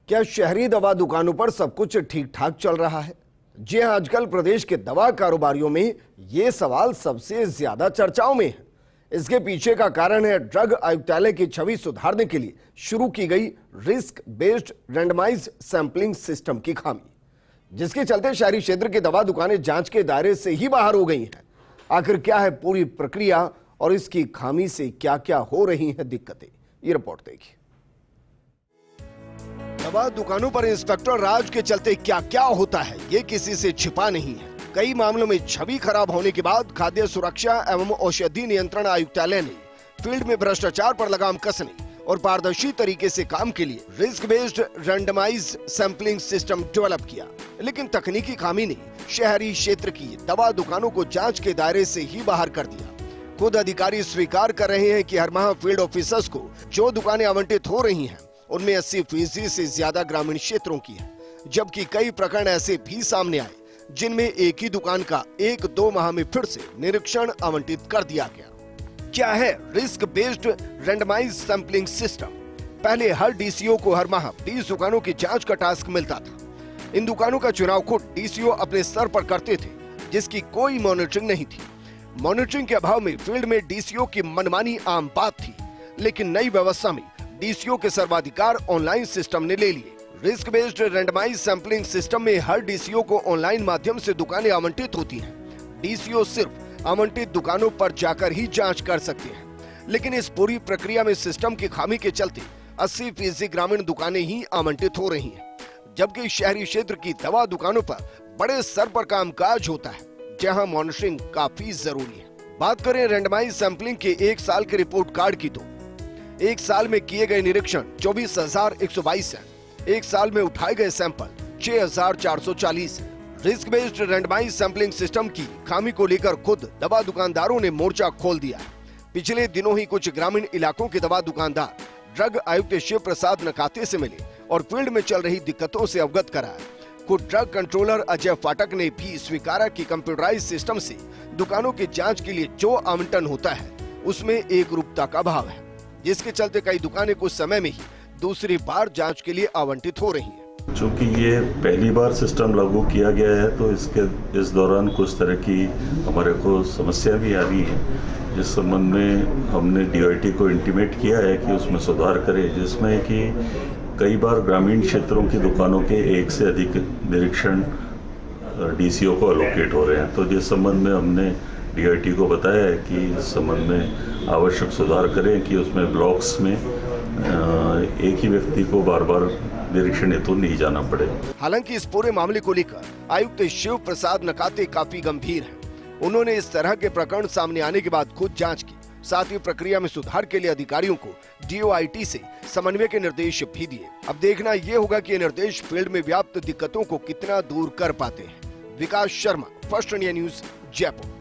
क्या शहरी दवा दुकानों पर सब कुछ ठीक ठाक चल रहा है? जी हां, आजकल प्रदेश के दवा कारोबारियों में ये सवाल सबसे ज्यादा चर्चाओं में है। इसके पीछे का कारण है ड्रग आयुक्तालय की छवि सुधारने के लिए शुरू की गई risk based randomised sampling system की खामी, जिसके चलते शहरी क्षेत्र की दवा दुकानें जांच के दायरे से ही बाहर हो गई हैं। आखिर क्या है पूरी प्रक्रिया और इसकी खामी से क्या क्या हो रही हैं दिक्कतें, ये रिपोर्ट देखिए। दवा दुकानों पर इंस्पेक्टर राज के चलते क्या क्या होता है, ये किसी से छिपा नहीं है। कई मामलों में छवि खराब होने के बाद खाद्य सुरक्षा एवं औषधि नियंत्रण आयुक्तालय ने फील्ड में भ्रष्टाचार पर लगाम कसने और पारदर्शी तरीके से काम के लिए risk based randomised sampling system develop किया। लेकिन तकनीकी खामी ने शहरी क्षेत्र की दवा दुकानों को जांच के दायरे से ही बाहर कर दिया। खुद अधिकारी स्वीकार कर रहे हैं कि हर माह फील्ड ऑफिसर्स को जो दुकानें आवंटित हो रही हैं, उनमें 80% से ज्यादा ग्रामीण क्षेत्रों की है, जबकि कई प्रकरण ऐसे भी सामने आए जिनमें एक ही दुकान का 1-2 माह में फिर से निरीक्षण आवंटित कर दिया गया। क्या है risk based randomised sampling system? पहले हर डीसीओ को हर माह 20 दुकानों की जांच का टास्क मिलता था। इन दुकानों का चुनाव खुद डीसीओ अपने स्तर पर करते थे, जिसकी कोई मॉनिटरिंग नहीं थी। मॉनिटरिंग के अभाव में फील्ड में डीसीओ की मनमानी आम बात थी, लेकिन नई व्यवस्था में डीसीओ के सर्वाधिकार ऑनलाइन सिस्टम ने ले लिए। Risk based randomised sampling system में हर डीसीओ को ऑनलाइन माध्यम से दुकानें आवंटित होती हैं। डीसीओ सिर्फ आवंटित दुकानों पर जाकर ही जांच कर सकते हैं, लेकिन इस पूरी प्रक्रिया में सिस्टम की खामी के चलते 80% ग्रामीण दुकानें ही आवंटित हो रही हैं, जबकि शहरी क्षेत्र की दवा दुकानों पर बड़े स्तर पर कामकाज होता है, जहां मॉनिटरिंग काफी जरूरी है। बात करें रैंडमाइज्ड सैंपलिंग के 1 साल के रिपोर्ट कार्ड की, तो 1 साल में किए गए निरीक्षण 24,122 है। 1 साल में उठाए गए सैंपल 6,440 है। Risk based randomised sampling system की खामी को लेकर खुद दवा दुकानदारों ने मोर्चा खोल दिया है। पिछले दिनों ही कुछ ग्रामीण इलाकों के दवा दुकानदार ड्रग आयुक्त शिव प्रसाद नकाते से मिले और फील्ड में चल रही दिक्कतों से अवगत कराया। खुद ड्रग कंट्रोलर अजय फाटक ने भी स्वीकारा कि कंप्यूटराइज सिस्टम से दुकानों की जांच के लिए जो आवंटन होता है, उसमें एकरूपता का अभाव है, जिसके चलते कई दुकानें कुछ समय में ही दूसरी बार जांच के लिए आवंटित हो रही हैं। चूँकि ये पहली बार सिस्टम लागू किया गया है, तो इस दौरान कुछ तरह की हमारे को समस्या भी आ रही है, जिस संबंध में हमने डीआईटी को इंटीमेट किया है कि उसमें सुधार करे, जिसमें कि कई बार ग्रामीण क्षेत्रों की दुकानों के 1 से अधिक निरीक्षण डीसीओ को एलोकेट हो रहे हैं। तो जिस संबंध में हमने डीआईटी को बताया है कि इस संबंध में आवश्यक सुधार करें कि उसमें ब्लॉक्स में एक ही व्यक्ति को बार बार निरीक्षण हेतु नहीं जाना पड़े। हालांकि इस पूरे मामले को लेकर आयुक्त शिव प्रसाद नकाते काफी गंभीर हैं। उन्होंने इस तरह के प्रकरण सामने आने के बाद खुद जांच की, साथ ही प्रक्रिया में सुधार के लिए अधिकारियों को डीओआईटी से समन्वय के निर्देश भी दिए। अब देखना ये होगा कि ये निर्देश फील्ड में व्याप्त दिक्कतों को कितना दूर कर पाते हैं। Vikas Sharma, first India news, Jaipur.